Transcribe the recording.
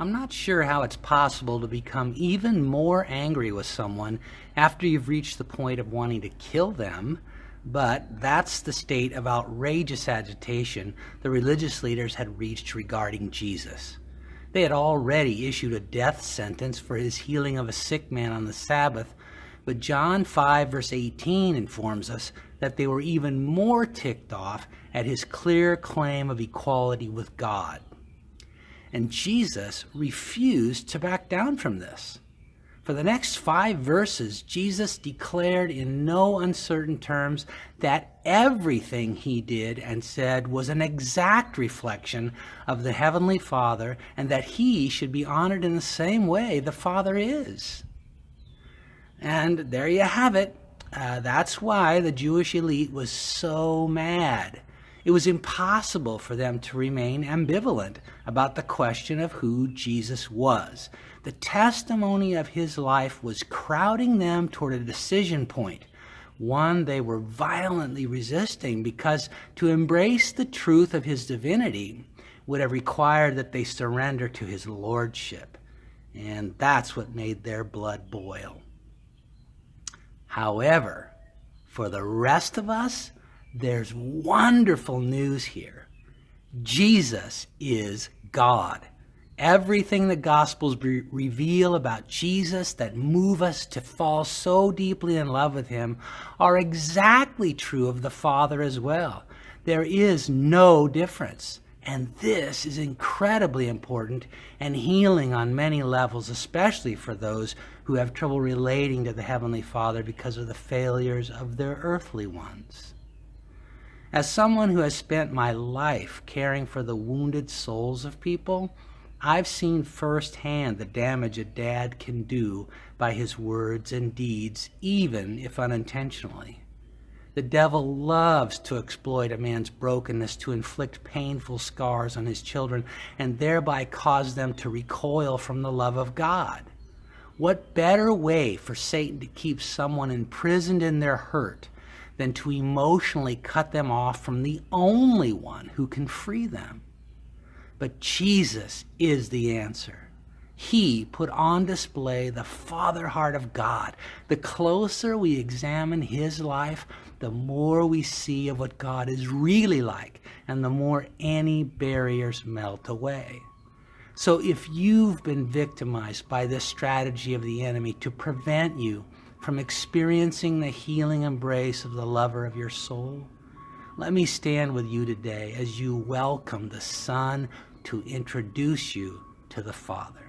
I'm not sure how it's possible to become even more angry with someone after you've reached the point of wanting to kill them, but that's the state of outrageous agitation the religious leaders had reached regarding Jesus. They had already issued a death sentence for his healing of a sick man on the Sabbath, but John 5 verse 18 informs us that they were even more ticked off at his clear claim of equality with God. And Jesus refused to back down from this. For the next 5 verses, Jesus declared in no uncertain terms that everything he did and said was an exact reflection of the Heavenly Father, and that he should be honored in the same way the Father is. And there you have it. That's why the Jewish elite was so mad. It was impossible for them to remain ambivalent about the question of who Jesus was. The testimony of his life was crowding them toward a decision point, one they were violently resisting, because to embrace the truth of his divinity would have required that they surrender to his lordship. And that's what made their blood boil. However, for the rest of us, there's wonderful news here. Jesus is God. Everything the Gospels reveal about Jesus that move us to fall so deeply in love with him are exactly true of the Father as well. There is no difference. And this is incredibly important and healing on many levels, especially for those who have trouble relating to the Heavenly Father because of the failures of their earthly ones. As someone who has spent my life caring for the wounded souls of people, I've seen firsthand the damage a dad can do by his words and deeds, even if unintentionally. The devil loves to exploit a man's brokenness to inflict painful scars on his children and thereby cause them to recoil from the love of God. What better way for Satan to keep someone imprisoned in their hurt than to emotionally cut them off from the only one who can free them? But Jesus is the answer. He put on display the Father heart of God. The closer we examine his life, the more we see of what God is really like, and the more any barriers melt away. So if you've been victimized by this strategy of the enemy to prevent you from experiencing the healing embrace of the lover of your soul, let me stand with you today as you welcome the Son to introduce you to the Father.